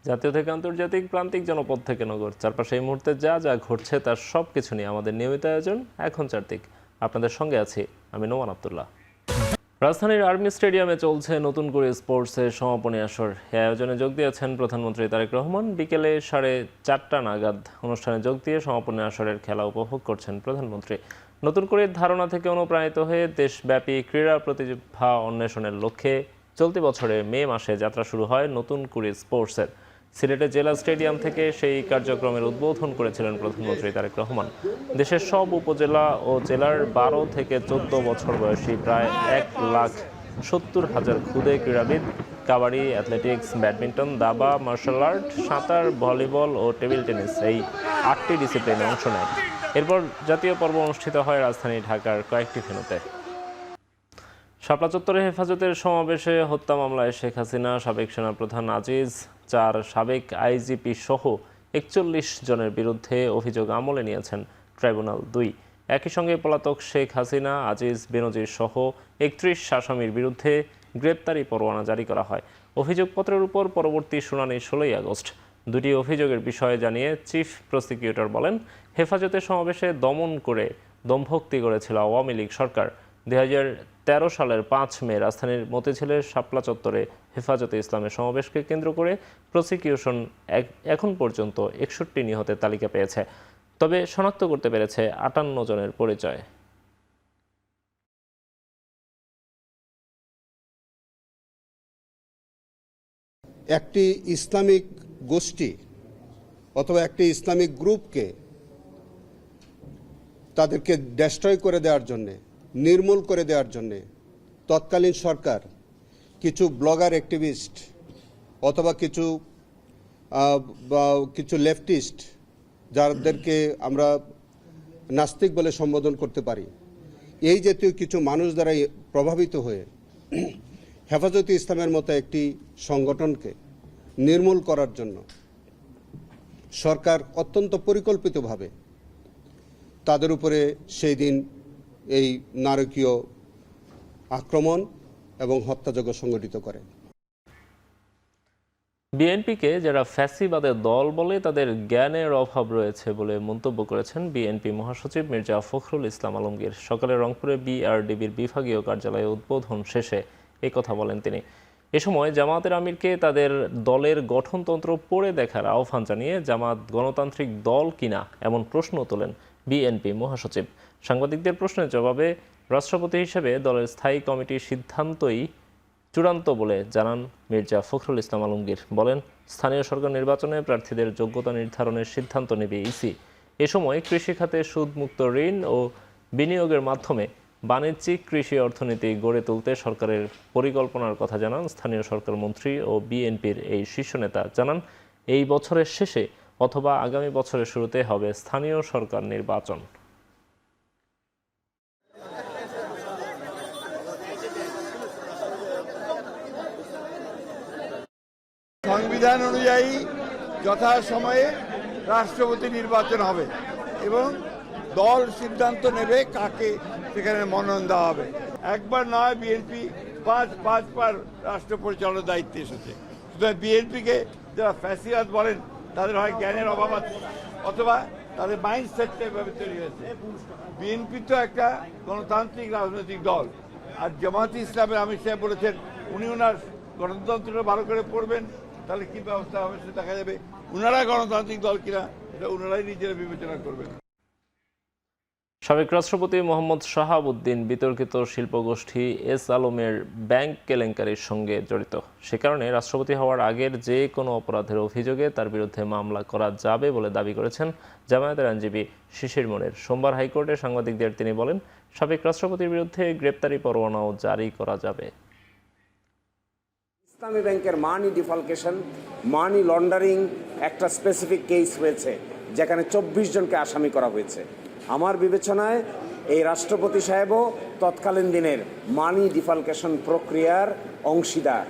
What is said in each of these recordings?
জাতীয় থেকে আন্তর্জাতিক, প্রান্তিক জনপদ থেকে নগর, চারপাশে এই মুহূর্তে যা যা ঘটছে তার সব কিছু নিয়ে আমাদের নিয়মিত আয়োজন এখন চারদিক। আপনাদের সঙ্গে আছি আমি নোমান আব্দুল্লাহ। রাজধানীর আর্মি স্টেডিয়ামে চলছে নতুন করে স্পোর্টসের সমাপনী আসর। এই আয়োজনে যোগ দিয়েছেন প্রধানমন্ত্রী তারেক রহমান। বিকেলে 4:30 নাগাদ অনুষ্ঠানে যোগ দিয়ে সমাপনী আসরের খেলা উপভোগ করছেন প্রধানমন্ত্রী। নতুন করে ধারণা থেকে অনুপ্রাণিত হয়ে দেশব্যাপী ক্রীড়া প্রতিভা অন্বেষণের লক্ষ্যে চলতি বছরের মে মাসে যাত্রা শুরু হয় নতুন করে স্পোর্টসের। সিলেটে জেলা স্টেডিয়াম থেকে সেই কার্যক্রমের উদ্বোধন করেছিলেন প্রধানমন্ত্রী তারেক রহমান। দেশের সব উপজেলা ও জেলার 12 থেকে 14 বছর বয়সী প্রায় 1,70,000 ক্ষুদে ক্রীড়াবিদ কাবাডি, অ্যাথলেটিক্স, ব্যাডমিন্টন, দাবা, মার্শাল আর্ট, সাঁতার, ভলিবল ও টেবিল টেনিস এই 8টি ডিসিপ্লিনে অংশ নেয়। এরপর জাতীয় পর্ব অনুষ্ঠিত হয় রাজধানী ঢাকার কয়েকটি ভেন্যুতে। শাপলা চত্বরে হেফাজতের সমাবেশে হত্যা মামলায় শেখ হাসিনা, সাবেক সেনাপ্রধান আজিজ, 4 সাবেক আইজিপি সহ 41 জনের বিরুদ্ধে অভিযোগ আমলে নিয়েছেন ট্রাইব্যুনাল 2। একই সঙ্গে পলাতক শেখ হাসিনা, আজিজ, বেনজির সহ 31 আসামির বিরুদ্ধে গ্রেপ্তারি পরোয়ানা জারি করা হয়। অভিযোগপত্রের উপর পরবর্তী শুনানি 16 আগস্ট। দুটি অভিযোগের বিষয়ে জানিয়ে চিফ প্রসিকিউটর বলেন, হেফাজতের সমাবেশে দমন করে দমভক্তি করেছিল আওয়ামী লীগ সরকার। 2013 সালের 5 মে রাজধানীর মতিঝিলের শাপলা চত্বরে হেফাজতে ইসলামের সমাবেশকে কেন্দ্র করে প্রসিকিউশন এখন পর্যন্ত 61 নিহতের তালিকা পেয়েছে, তবে শনাক্ত করতে পেরেছে 58 জনের পরিচয়। একটি ইসলামিক গোষ্ঠী অথবা একটি ইসলামিক গ্রুপকে তাদেরকে ডেস্ট্রয় করে দেওয়ার জন্যে, নির্মূল করে দেওয়ার জন্যে তৎকালীন সরকার কিছু ব্লগার অ্যাক্টিভিস্ট অথবা কিছু লেফটিস্ট, যাদেরকে আমরা নাস্তিক বলে সম্বোধন করতে পারি, এই জাতীয় কিছু মানুষ দ্বারা প্রভাবিত হয়ে হেফাজতে ইসলামের মতো একটি সংগঠনকে নির্মূল করার জন্য সরকার অত্যন্ত পরিকল্পিতভাবে তাদের উপরে সেই দিন এই নারকীয় আক্রমণ এবং হত্যাযজ্ঞ সংগঠিত করে। বিএনপিকে যারা ফ্যাসিবাদের দল বলে তাদের জ্ঞানের অভাব রয়েছে বলে মন্তব্য করেছেন বিএনপি মহাসচিব মির্জা ফখরুল ইসলাম আলমগীর। সকালে রংপুরে বিআরডিবির বিভাগীয় কার্যালয়ে উদ্বোধন শেষে এই কথা বলেন তিনি। এ সময় জামায়াতের আমিরকে তাদের দলের গঠনতন্ত্র পড়ে দেখার আহ্বান জানিয়ে জামায়াত গণতান্ত্রিক দল কিনা এমন প্রশ্ন তোলেন বিএনপি মহাসচিব। সাংবাদিকদের প্রশ্নের জবাবে রাষ্ট্রপতি হিসেবে দলের স্থায়ী কমিটির সিদ্ধান্তই চূড়ান্ত বলে জানান মির্জা ফখরুল ইসলাম আলমগীর। বলেন, স্থানীয় সরকার নির্বাচনে প্রার্থীদের যোগ্যতা নির্ধারণের সিদ্ধান্ত নেবে ইসি। এ সময় কৃষিখাতে সুদমুক্ত ঋণ ও বিনিয়োগের মাধ্যমে বাণিজ্যিক কৃষি অর্থনীতি গড়ে তুলতে সরকারের পরিকল্পনার কথা জানান স্থানীয় সরকার মন্ত্রী ও বিএনপির এই শীর্ষ নেতা। জানান, এই বছরের শেষে অথবা আগামী বছরের শুরুতে হবে স্থানীয় সরকার নির্বাচন। সংবিধান অনুযায়ী যথাসময়ে রাষ্ট্রপতি নির্বাচন হবে এবং দল সিদ্ধান্ত নেবে কাকে সেখানে মনোনয়ন দেওয়া হবে। একবার নয়, বিএনপি পাঁচবার রাষ্ট্র পরিচালনার দায়িত্বে এসেছে। সুতরাং বিএনপিকে যারা ফ্যাসিবাদ বলেন তাদের হয় জ্ঞানের অভাব আছে অথবা তাদের মাইন্ডসেটটা এভাবে তৈরি হয়েছে। বিএনপি তো একটা গণতান্ত্রিক রাজনৈতিক দল, আর জামায়াতে ইসলামের আমির সাহেব বলেছেন উনি ওনার গণতন্ত্রটা ভালো করে পড়বেন, তাহলে কি ব্যবস্থা হবে সেটা দেখা যাবে। ওনারা গণতান্ত্রিক দল কিনা এটা ওনারাই নিজেরা বিবেচনা করবেন। সাবেক রাষ্ট্রপতি মোহাম্মদ শাহাবুদ্দিন বিতর্কিত শিল্পগোষ্ঠী এস আলমের ব্যাংক কেলেঙ্কারির সঙ্গে জড়িত। সে কারণে রাষ্ট্রপতি হওয়ার আগের যে কোনো অপরাধের অভিযোগে তার বিরুদ্ধে মামলা করা যাবে বলে দাবি করেছেন জামায়াতের আইনজীবী শিশির মনির। সোমবার হাইকোর্টে সাংবাদিকদের তিনি বলেন, সাবেক রাষ্ট্রপতির বিরুদ্ধে গ্রেপ্তারি পরোয়ানাও জারি করা যাবে। ইসলামী ব্যাংকের মানি ডিফালকেশন, মানি লন্ডারিং একটা স্পেসিফিক কেস হয়েছে যেখানে 24 জনকে আসামি করা হয়েছে। আমার বিবেচনায় এই রাষ্ট্রপতি সাহেবও তৎকালীন দিনের মানি ডিফালকেশন প্রক্রিয়ার অংশীদার।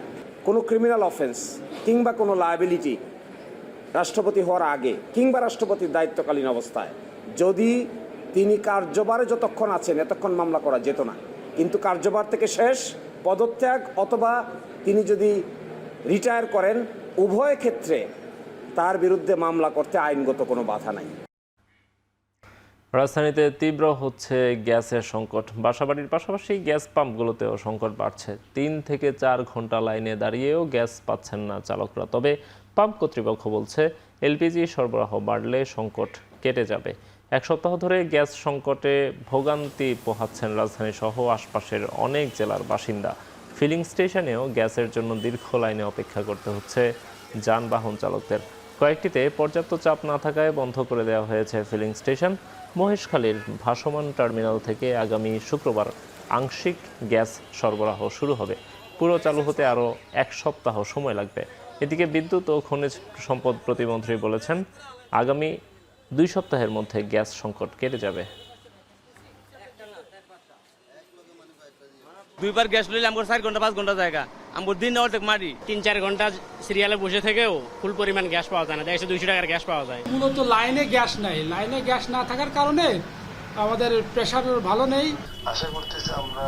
কোনো ক্রিমিনাল অফেন্স কিংবা কোনো লায়াবিলিটি রাষ্ট্রপতি হওয়ার আগে কিংবা রাষ্ট্রপতির দায়িত্বকালীন অবস্থায় যদি তিনি কার্যভারে যতক্ষণ আছেন এতক্ষণ মামলা করা যেত না, কিন্তু কার্যভার থেকে শেষ পদত্যাগ অথবা তিনি যদি রিটায়ার করেন, উভয় ক্ষেত্রে তার বিরুদ্ধে মামলা করতে আইনগত কোনো বাধা নাই। রাজধানীতে তীব্র হচ্ছে গ্যাসের সংকট। বাসাবাড়ির পাশাপাশি গ্যাস পাম্পগুলোতেও সংকট বাড়ছে। 3 থেকে 4 ঘন্টা লাইনে দাঁড়িয়েও গ্যাস পাচ্ছেন না চালকরা। তবে পাম্প কর্তৃপক্ষ বলছে এলপিজি সরবরাহ বাড়লে সংকট কেটে যাবে। 1 সপ্তাহ ধরে গ্যাস সংকটে ভোগান্তি পোহাচ্ছেন রাজধানী সহ আশপাশের অনেক জেলার বাসিন্দা। ফিলিং স্টেশনেও গ্যাসের জন্য দীর্ঘ লাইনে অপেক্ষা করতে হচ্ছে যানবাহন চালকদের। কয়েকটিতে পর্যাপ্ত চাপ না থাকায় বন্ধ করে দেওয়া হয়েছে ফিলিং স্টেশন। মহেশখালীর ভাসমান টার্মিনাল থেকে আগামী শুক্রবার আংশিক গ্যাস সরবরাহ শুরু হবে। পুরো চালু হতে আরও 1 সপ্তাহ সময় লাগবে। এদিকে বিদ্যুৎ ও খনিজ সম্পদ প্রতিমন্ত্রী বলেছেন আগামী 2 সপ্তাহের মধ্যে গ্যাস সংকট কেটে যাবে। দুইবার গ্যাস লইলে আমার 4 ঘন্টা 5 ঘন্টা জায়গা আমার দিন অর্ধেক মারি 3-4 ঘন্টা সিরিয়ালে বসে থেকেও ফুল পরিমাণ গ্যাস পাওয়া যায় না। 150 টাকার গ্যাস পাওয়া যায়। মূলত লাইনে গ্যাস নাই, লাইনে গ্যাস না থাকার কারণে আমাদের প্রেশার ভালো নেই। আশা করতেছি আমরা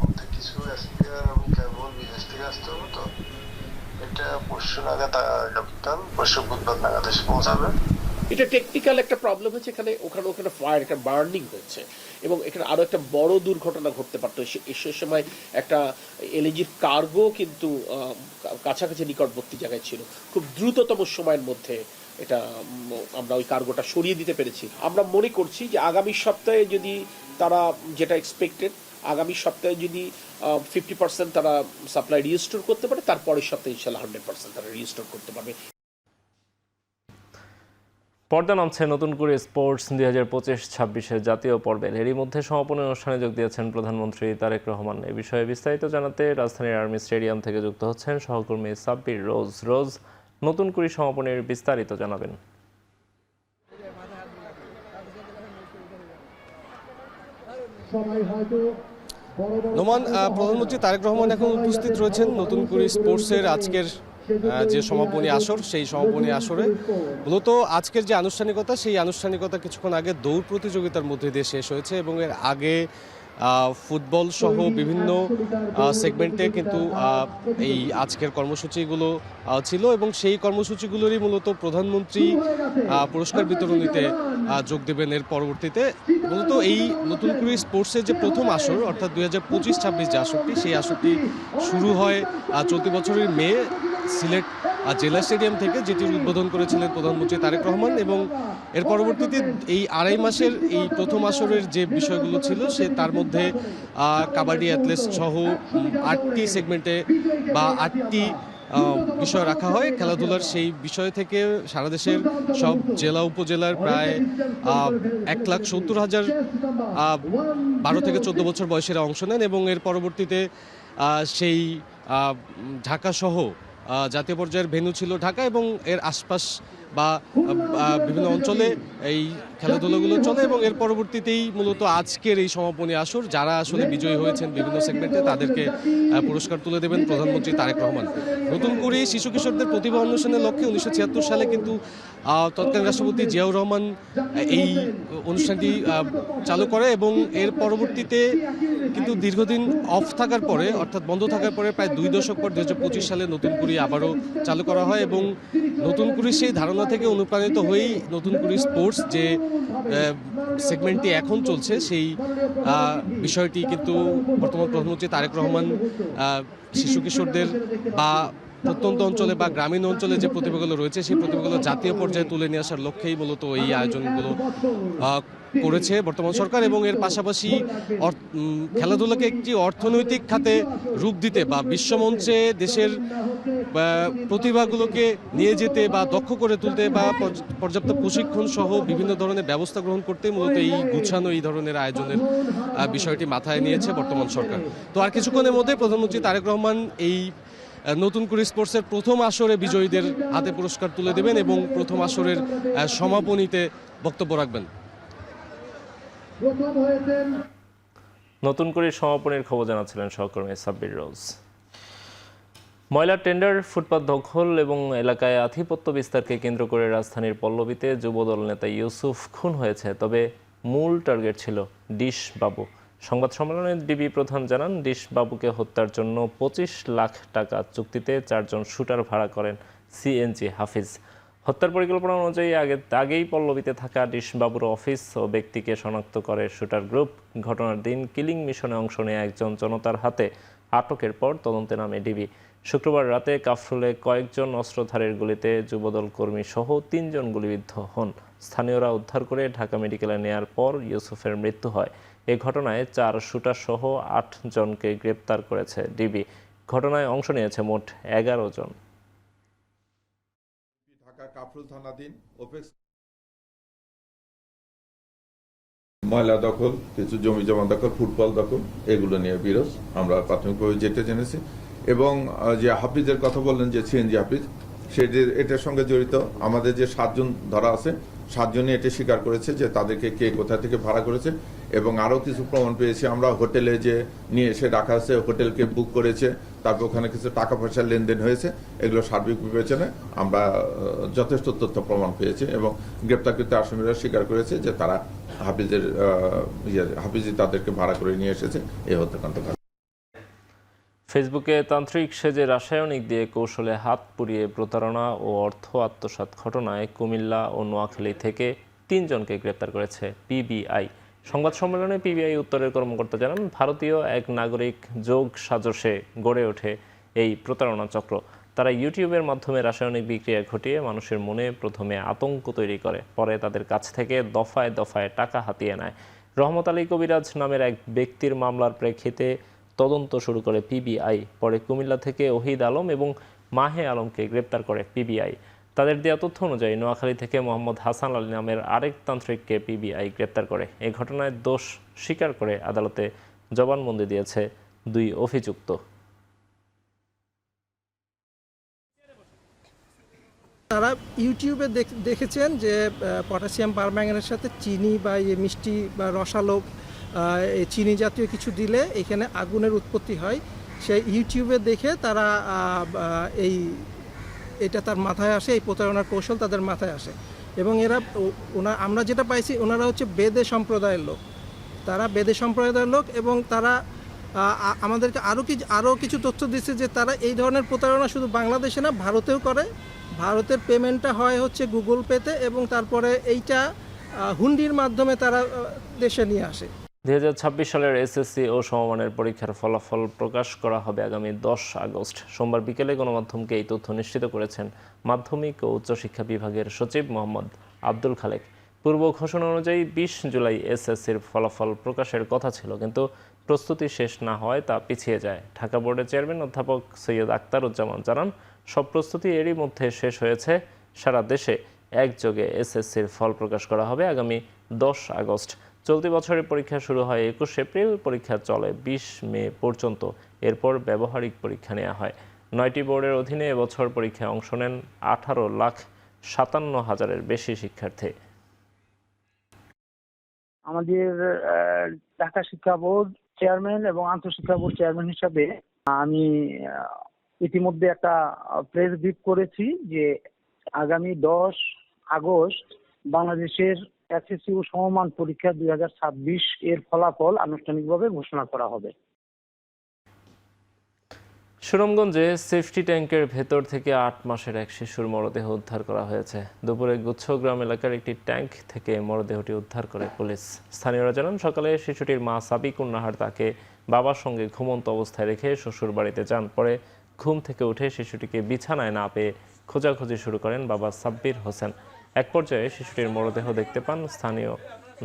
অর্ধেক কিছু স্পিকার এবং কেবল বিদেশ থেকে আসতে হবে, তো এটা পরশু নাগাদ ক্যাপিটাল পরশু বুধবার নাগাদ এসে পৌঁছাবে। এটা টেকনিক্যাল একটা প্রবলেম হয়েছে, ওখানে ফায়ার, একটা বার্নিং হয়েছে এবং এখানে আরো একটা বড় দুর্ঘটনা ঘটতে পারতো। সে সময় একটা এলএনজির কার্গো কিন্তু কাছাকাছি নিকটবর্তী জায়গায় ছিল। খুব দ্রুততম সময়ের মধ্যে এটা আমরা ওই কার্গোটা সরিয়ে দিতে পেরেছি। আমরা মনে করছি যে আগামী সপ্তাহে যদি তারা যেটা এক্সপেক্টেড, আগামী সপ্তাহে যদি 50% তারা সাপ্লাই রিস্টোর করতে পারে, তারপরের সপ্তাহে ইনশাল্লাহ 100% তারা রিস্টোর করতে পারবে। পর্দা নামছে নতুন করে স্পোর্টস 2025-26 জাতীয় পর্বের। এরই মধ্যে সমাপনী অনুষ্ঠানে যোগ দিয়েছেন প্রধানমন্ত্রী তারেক রহমান। এ বিষয়ে বিস্তারিত জানাতে রাজধানীর আর্মি স্টেডিয়াম থেকে যুক্ত হচ্ছেন সহকর্মী সাব্বির রোজ। রোজ, নতুন করে সমাপনীর বিস্তারিত জানাবেন। নোমান, প্রধানমন্ত্রী তারেক রহমান এখন উপস্থিত রয়েছেন নতুন করে স্পোর্টসের আজকের যে সমাপনী আসর, সেই সমাপনী আসরে মূলত আজকের যে আনুষ্ঠানিকতা, সেই আনুষ্ঠানিকতা কিছুক্ষণ আগে দৌড় প্রতিযোগিতার মধ্যে দিয়ে শেষ হয়েছে এবং এর আগে ফুটবল সহ বিভিন্ন সেগমেন্টে কিন্তু এই আজকের কর্মসূচিগুলো ছিল এবং সেই কর্মসূচিগুলোরই মূলত প্রধানমন্ত্রী পুরস্কার বিতরণীতে যোগ দেবেন। এর পরবর্তীতে মূলত এই নতুন করে স্পোর্টসের যে প্রথম আসর অর্থাৎ 2025-26 যে আসরটি, সেই আসরটি শুরু হয় চলতি বছরের মে সিলেট জেলা স্টেডিয়াম থেকে, যেটির উদ্বোধন করেছিলেন প্রধানমন্ত্রী তারেক রহমান। এবং এর পরবর্তীতে এই 2.5 মাসের এই প্রথম আসরের যে বিষয়গুলো ছিল তার মধ্যে কাবাডি, অ্যাথলেটিক্স সহ 8টি সেগমেন্টে বা 8টি বিষয় রাখা হয় খেলাধুলার। সেই বিষয় থেকে সারা দেশের সব জেলা উপজেলার প্রায় 1,70,000 12 থেকে 14 বছর বয়সেরা অংশ নেন এবং এর পরবর্তীতে সেই ঢাকা সহ জাতীয় পর্যায়ের ভেন্যু ছিল ঢাকা এবং এর আশপাশ বা বিভিন্ন অঞ্চলে এই খেলাধুলাগুলো চলে এবং এর পরবর্তীতেই মূলত আজকের এই সমাপনী আসর যারা আসলে বিজয়ী হয়েছেন বিভিন্ন সেগমেন্টে তাদেরকে পুরস্কার তুলে দেবেন প্রধানমন্ত্রী তারেক রহমান। নতুন করে শিশু কিশোরদের প্রতিভা অন্বেষণের লক্ষ্যে 1976 সালে কিন্তু তৎকালীন রাষ্ট্রপতি জিয়াউর রহমান এই অনুষ্ঠানটি চালু করে এবং এর পরবর্তীতে কিন্তু দীর্ঘদিন অফ থাকার পরে অর্থাৎ বন্ধ থাকার পরে প্রায় 2 দশক পর 2025 সালে নতুন করে আবারও চালু করা হয় এবং নতুন করে সেই ধারণা থেকে অনুপ্রাণিত হয়েই নতুন করে স্পোর্টস যে সেগমেন্টটি এখন চলছে সেই বিষয়টি কিন্তু বর্তমান প্রধানমন্ত্রী তারেক রহমান শিশু কিশোরদের বা প্রত্যন্ত অঞ্চলে বা গ্রামীণ অঞ্চলে যে প্রতিভাগুলো রয়েছে সেই প্রতিভাগুলো জাতীয় পর্যায়ে তুলে নিয়ে আসার লক্ষ্যেই মূলত এই আয়োজনগুলো করেছে বর্তমান সরকার এবং এর পাশাপাশি খেলাধুলাকে একটি অর্থনৈতিক খাতে রূপ দিতে বা বিশ্বমঞ্চে দেশের প্রতিভাগুলোকে নিয়ে যেতে বা দক্ষ করে তুলতে বা পর্যাপ্ত প্রশিক্ষণ সহ বিভিন্ন ধরনের ব্যবস্থা গ্রহণ করতে মূলত এই গুছানো এই ধরনের আয়োজনের বিষয়টি মাথায় নিয়েছে বর্তমান সরকার। তো আর কিছুক্ষণের মধ্যে প্রধানমন্ত্রী তারেক রহমান এই নতুন করে স্পোর্টসের প্রথম আসরে বিজয়ীদের হাতে পুরস্কার তুলে দেবেন এবং প্রথম আসরের সমাপনীতে বক্তব্য রাখবেন। নতুন করে সমাপনীর খবর জানাচ্ছিলেন সহকর্মী সাব্বির রোজ। ময়লা টেন্ডার, ফুটপাত দখল এবং এলাকায় আধিপত্য বিস্তারকে কেন্দ্র করে রাজধানীর পল্লবীতে যুবদল নেতা ইউসুফ খুন হয়েছে, তবে মূল টার্গেট ছিল ডিশ বাবু। সংবাদ সম্মেলনে ডিবি প্রধান জানান, ডিশ বাবুকে হত্যার জন্য 25 লাখ টাকা চুক্তিতে 4 জন শুটার ভাড়া করেন সিএনজি হাফিজ। হত্যার পরিকল্পনা অনুযায়ী আগেই পল্লবীতে থাকা ডিশবাবুর অফিস ও ব্যক্তিকে শনাক্ত করে শুটার গ্রুপ। ঘটনার দিন কিলিং মিশনে অংশ নেয় একজন জনতার হাতে আটকের পর তদন্তে নামে ডিবি। শুক্রবার রাতে কাফরুলে কয়েকজন অস্ত্রধারীর গুলিতে যুবদল কর্মী সহ 3 জন গুলিবিদ্ধ হন। স্থানীয়রা উদ্ধার করে ঢাকা মেডিকেলে নেয়ার পর ইউসুফের মৃত্যু হয়। এ ঘটনায় 4 শুটার সহ 8 জনকে গ্রেপ্তার করেছে ডিবি। ঘটনায় অংশ নিয়েছে মোট 11 জন। ঢাকা কাফরুল থানাধীন ওপেক্স ময়লা দখল, কিছু জমি জমা দখল, ফুটবল দখল, এগুলো নিয়ে বিরোধ আমরা প্রাথমিকভাবে যেটা জেনেছি। এবং যে হাফিজের কথা বললেন, যে সিএনজি হাফিজ, সে যে এটার সঙ্গে জড়িত। আমাদের যে 7 জন ধরা আছে, 7 জনই এটা স্বীকার করেছে যে তাদেরকে কে কোথা থেকে ভাড়া করেছে। এবং আরও কিছু প্রমাণ পেয়েছি আমরা। হোটেলে যে নিয়ে এসে রাখা আছে, হোটেলকে বুক করেছে, তারপর ওখানে কিছু টাকা পয়সার লেনদেন হয়েছে। এগুলো সার্বিক বিবেচনায় আমরা যথেষ্ট তথ্য প্রমাণ পেয়েছি এবং গ্রেপ্তারকৃত আসামিরা স্বীকার করেছে যে তারা হাফিজি তাদেরকে ভাড়া করে নিয়ে এসেছে এই হত্যাকাণ্ড। ফেসবুকে তান্ত্রিক সেজে রাসায়নিক দিয়ে কৌশলে হাত পুড়িয়ে প্রতারণা ও অর্থ আত্মসাৎ ঘটনায় কুমিল্লা ও নোয়াখালী থেকে 3 জনকে গ্রেপ্তার করেছে পিবিআই। সংবাদ সম্মেলনে পিবিআই উত্তরের কর্মকর্তা জানান, ভারতীয় এক নাগরিক যোগ সাজসে গড়ে ওঠে এই প্রতারণা চক্র। তারা ইউটিউবের মাধ্যমে রাসায়নিক বিক্রিয়া ঘটিয়ে মানুষের মনে প্রথমে আতঙ্ক তৈরি করে, পরে তাদের কাছ থেকে দফায় দফায় টাকা হাতিয়ে নেয়। রহমত আলী কবিরাজ নামের এক ব্যক্তির মামলার প্রেক্ষিতে তদন্ত শুরু করে পিবিআই। পরে কুমিল্লা থেকে ওহিদ আলম এবং মাহে আলমকে গ্রেপ্তার করে পিবিআই। তাদের দেওয়া তথ্য অনুযায়ী নোয়াখালী থেকে মোহাম্মদ হাসান আলী নামের আরেক তান্ত্রিককে পিবিআই গ্রেপ্তার করে। এই ঘটনায় দোষ স্বীকার করে আদালতে জবানবন্দি দিয়েছে 2 অভিযুক্ত। তারা ইউটিউবে দেখেছেন যে পটাশিয়াম পারম্যাঙ্গানেটের সাথে চিনি বা মিষ্টি বা রসালো চিনি জাতীয় কিছু দিলে এখানে আগুনের উৎপত্তি হয়। সেই ইউটিউবে দেখে তারা এটা তার মাথায় আসে, এই প্রতারণার কৌশল তাদের মাথায় আসে। এবং আমরা যেটা পাইছি, ওনারা হচ্ছে বেদে সম্প্রদায়ের লোক। তারা বেদে সম্প্রদায়ের লোক এবং তারা আমাদেরকে আরও কিছু তথ্য দিচ্ছে যে তারা এই ধরনের প্রতারণা শুধু বাংলাদেশে না, ভারতেও করে। ভারতের পেমেন্টটা হয় হচ্ছে গুগল পেতে এবং তারপরে এইটা হুন্ডির মাধ্যমে তারা দেশে নিয়ে আসে। 2026 সালের এসএসসি ও সমমানের পরীক্ষার ফলাফল প্রকাশ করা হবে আগামী 10 আগস্ট। সোমবার বিকেলে গণমাধ্যমকে এই তথ্য নিশ্চিত করেছেন মাধ্যমিক ও উচ্চশিক্ষা বিভাগের সচিব মোহাম্মদ আব্দুল খালেক। পূর্ব ঘোষণা অনুযায়ী 20 জুলাই এসএসসির ফলাফল প্রকাশের কথা ছিল, কিন্তু প্রস্তুতি শেষ না হয় তা পিছিয়ে যায়। ঢাকা বোর্ডের চেয়ারম্যান অধ্যাপক সৈয়দ আখতারুজ্জামান জানান, সব প্রস্তুতি এরই মধ্যে শেষ হয়েছে। সারা দেশে একযোগে এসএসসির ফল প্রকাশ করা হবে আগামী 10 আগস্ট। চলতি বছরের পরীক্ষা শুরু হয় 21 এপ্রিল, পরীক্ষা চলে 20 মে পর্যন্ত। এরপর ব্যবহারিক পরীক্ষা নেওয়া হয়। 9টি বোর্ডের অধীনে এবছর পরীক্ষায় অংশ নেন 18,57,000-এর বেশি শিক্ষার্থী। আমাদের ঢাকা শিক্ষা বোর্ড চেয়ারম্যান এবং আন্তঃশিক্ষা বোর্ড চেয়ারম্যান হিসাবে আমি ইতিমধ্যে একটা প্রেস ব্রিফ করেছি যে আগামী 10 আগস্ট বাংলাদেশের এসএসসি ও সমমান পরীক্ষা 2026 এর ফলাফল আনুষ্ঠানিকভাবে ঘোষণা করা হবে। সুনামগঞ্জে সেফটি ট্যাঙ্কের ভেতর থেকে 8 মাসের এক শিশুর মরদেহ উদ্ধার করা হয়েছে। দুপুরে গুচ্ছগ্রাম এলাকার একটি ট্যাঙ্ক থেকে মরদেহটি উদ্ধার করে পুলিশ। স্থানীয়রা জানান, সকালে শিশুটির মা সাবিকুন নাহার তাকে বাবার সঙ্গে ঘুমন্ত অবস্থায় রেখে শ্বশুর বাড়িতে যান। পরে ঘুম থেকে উঠে শিশুটিকে বিছানায় না পেয়ে খোঁজাখুঁজি শুরু করেন বাবা সাব্বির হোসেন। এক পর্যায়ে শিশুটির মরদেহ দেখতে পান স্থানীয়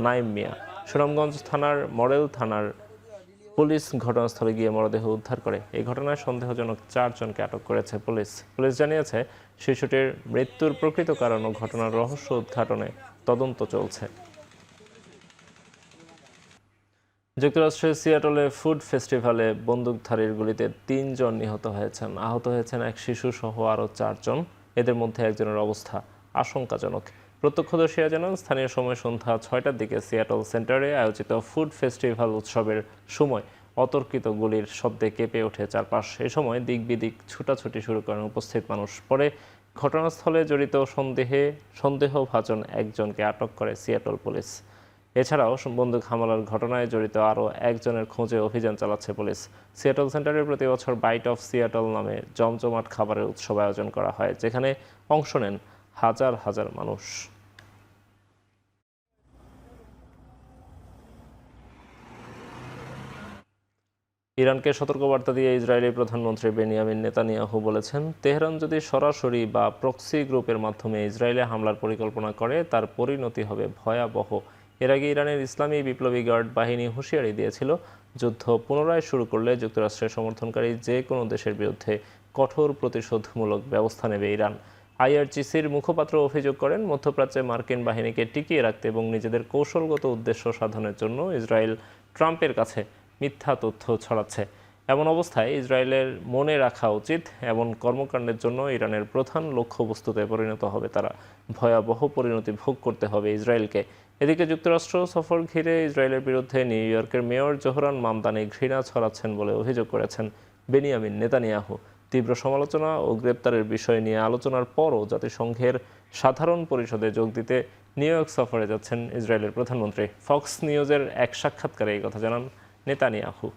নাইম মিয়া। সুনামগঞ্জ থানার মডেল থানার পুলিশ ঘটনাস্থলে গিয়ে মরদেহ উদ্ধার করে। এই ঘটনায় সন্দেহজনক 4 জনকে আটক করেছে পুলিশ। পুলিশ জানিয়েছে, শিশুটির মৃত্যুর প্রকৃত কারণ ও ঘটনার রহস্য উদ্ঘাটনে তদন্ত চলছে। যুক্তরাষ্ট্রের সিয়াটলে ফুড ফেস্টিভ্যালে বন্দুকধারীর গুলিতে 3 জন নিহত হয়েছেন। আহত হয়েছেন এক শিশু সহ আরও 4 জন। এদের মধ্যে একজনের অবস্থা আশঙ্কাজনক। প্রত্যক্ষদর্শীরা জানান, স্থানীয় সময় সন্ধ্যা 6টার দিকে সিয়াটল সেন্টারে আয়োজিত ফুড ফেস্টিভ্যাল উৎসবের সময় অতর্কিত গুলির শব্দে কেঁপে ওঠে চারপাশ। এ সময় দিক বিদিক ছুটাছুটি শুরু করেন উপস্থিত মানুষ। পরে ঘটনাস্থলে জড়িত সন্দেহভাজন একজনকে আটক করে সিয়াটল পুলিশ। এছাড়াও বন্দুক হামলার ঘটনায় জড়িত আরও একজনের খোঁজে অভিযান চালাচ্ছে পুলিশ। সিয়াটল সেন্টারে প্রতি বছর বাইট অফ সিয়াটল নামে জমজমাট খাবারের উৎসব আয়োজন করা হয়, যেখানে অংশ নেন হাজার হাজার মানুষ। ইরানকে সতর্কবার্তা দিয়ে ইসরায়েলি প্রধানমন্ত্রী বেনিয়ামিন নেতানিয়াহু বলেছেন, তেহরান যদি সরাসরি বা প্রক্সি গ্রুপের মাধ্যমে ইসরায়েলে হামলার পরিকল্পনা করে তার পরিণতি হবে ভয়াবহ। এর আগে ইরানের ইসলামী বিপ্লবী গার্ড বাহিনী হুঁশিয়ারি দিয়েছিল, যুদ্ধ পুনরায় শুরু করলে যুক্তরাষ্ট্রের সমর্থনকারী যে কোনো দেশের বিরুদ্ধে কঠোর প্রতিশোধমূলক ব্যবস্থা নেবে ইরান। আইআরজিসির মুখপাত্র অভিযোগ করেন, মধ্যপ্রাচ্যে মার্কিন বাহিনীকে টিকিয়ে রাখতে এবং নিজেদের কৌশলগত উদ্দেশ্য সাধনের জন্য ইসরায়েল ট্রাম্পের কাছে মিথ্যা তথ্য ছড়াচ্ছে। এমন অবস্থায় ইসরায়েলের মনে রাখা উচিত, এমন কর্মকাণ্ডের জন্য ইরানের প্রধান লক্ষ্যবস্তুতে পরিণত হবে তারা। ভয়াবহ পরিণতি ভোগ করতে হবে ইসরায়েলকে। এদিকে যুক্তরাষ্ট্র সফর ঘিরে ইসরায়েলের বিরুদ্ধে নিউ ইয়র্কের মেয়র জোহরান মামদানি ঘৃণা ছড়াচ্ছেন বলে অভিযোগ করেছেন বেনিয়ামিন নেতানিয়াহু। তীব্র সমালোচনা ও গ্রেপ্তারের বিষয় নিয়ে আলোচনার পরও জাতিসংঘের সাধারণ পরিষদে যোগ দিতে নিউ ইয়র্ক সফরে যাচ্ছেন ইসরায়েলের প্রধানমন্ত্রী। ফক্স নিউজের এক সাক্ষাৎকারে এই কথা জানান নেতানিয়াহু।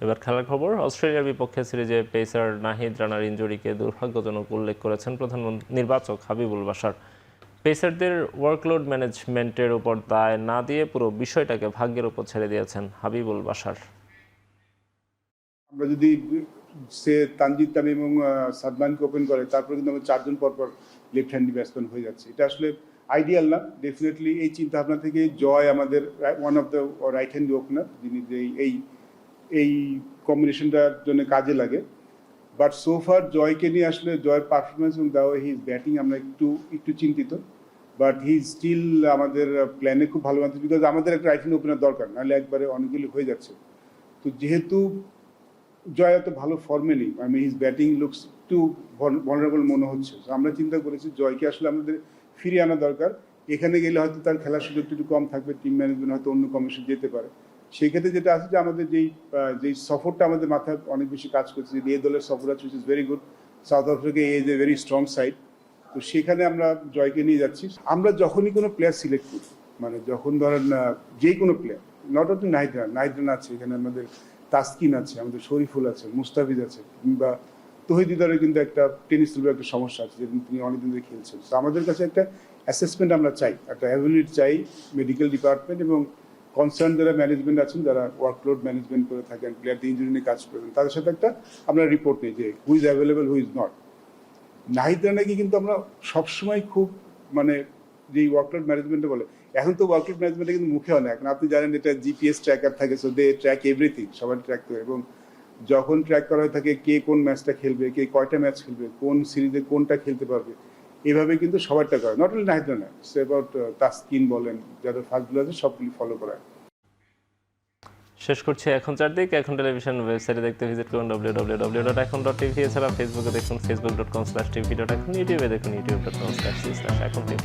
এবার খেলার খবর। অস্ট্রেলিয়ার বিপক্ষে সিরিজে পেসার নাহিদ রানার ইনজুরিকে দুর্ভাগ্যজনক উল্লেখ করেছেন প্রধানমন্ত্রী নির্বাচক হাবিবুল বাশার। পেসারদের ওয়ার্কলোড ম্যানেজমেন্টের উপর দায় না দিয়ে পুরো বিষয়টাকে ভাগ্যের উপর ছেড়ে দিয়েছেন হাবিবুল বাশার। আমরা যদি সে তানজিদ তামিম এবং সাদমানকে ওপেন করে, তারপরে কিন্তু আমরা 4 জন পরপর লেফট হ্যান্ডি ব্যাটসম্যান হয়ে যাচ্ছে। এটা আসলে আইডিয়াল না। ডেফিনেটলি এই চিন্তা ভাবনা থেকে জয় আমাদের one of the right hand opener, যিনি এই কম্বিনেশনটার জন্য কাজে লাগে। বাট সোফার জয়কে নিয়ে আসলে জয়ের পারফরমেন্স এবং the way he is batting আমরা একটু চিন্তিত। বাট হি স্টিল আমাদের প্ল্যানে খুব ভালো মানছে, বিকজ আমাদের একটা রাইট হ্যান্ড ওপেনার দরকার, নাহলে একবারে অনেকগুলি হয়ে যাচ্ছে। তো যেহেতু জয় এত ভালো ফর্মে নেই, হিজ ব্যাটিং লুকস একটু ভালনারেবল মনে হচ্ছে, আমরা চিন্তা করেছি জয়কে আসলে আমাদের ফিরিয়ে আনা দরকার। এখানে গেলে হয়তো তার খেলার সুযোগটা একটু কম থাকবে, টিম ম্যানেজমেন্ট হয়তো অন্য কমিশন যেতে পারে। সেই ক্ষেত্রে যেটা আছে যে আমাদের যেই সফরটা আমাদের মাথায় অনেক বেশি কাজ করছে, যে এ দলের সফর আছে, which is very good. South Africa is a very strong side, তো সেখানে আমরা জয়কে নিয়ে যাচ্ছি। আমরা যখনই কোনো প্লেয়ার সিলেক্ট করি, যখন ধরেন যে কোনো player, not only Nahid Rana আছে, এখানে আমাদের তাসকিন আছে, আমাদের শরীফুল আছে, মুস্তাফিজ আছে, কিংবা তহিদিদারের কিন্তু একটা টেনিস খেলবার একটা সমস্যা আছে, যেদিন তিনি অনেকদিন ধরে খেলছেন। তো আমাদের কাছে একটা অ্যাসেসমেন্ট আমরা চাই, একটা অ্যাভেলিট চাই মেডিকেল ডিপার্টমেন্ট এবং কনসার্ন যারা ম্যানেজমেন্ট আছেন, যারা ওয়ার্কলোড ম্যানেজমেন্ট করে থাকেন, প্লেয়ারদের ইঞ্জুরি নিয়ে কাজ করেন, তাদের সাথে একটা আমরা রিপোর্ট নিই যে who is available, who is not. Nahid রানাকে কিন্তু আমরা সবসময় খুব যেই ওয়ার্কলোড ম্যানেজমেন্টে বলে, এখন তো ওয়ার্কলোড ম্যানেজমেন্টে কিন্তু মুখে হয় না, এখন আপনি জানেন এটা জিপিএস ট্র্যাকার থাকে, সো দে ট্র্যাক এভরিথিং, সবাই ট্র্যাক করে। এবং যখন ট্র্যাক করা হয়ে থাকে কে কোন ম্যাচটা খেলবে, কে কয়টা ম্যাচ খেলবে, কোন সিরিজে কোনটা খেলতে পারবে, এভাবে কিন্তু সবারটা করে। Not only Nahid Rana, say about Taskin বলেন, যাদের ফার্স্টগুলো আছে সবগুলি ফলো করায়। শেষ করছি এখন চারদিক। এখন টেলিভিশন ওয়েবসাইটে দেখতে ভিজিট করুন www.ekhon.tv। এছাড়া ফেসবুকে দেখুন facebook.com/tvk.ekhon, ইউটিউবে দেখুন youtube.com/ekhon tv।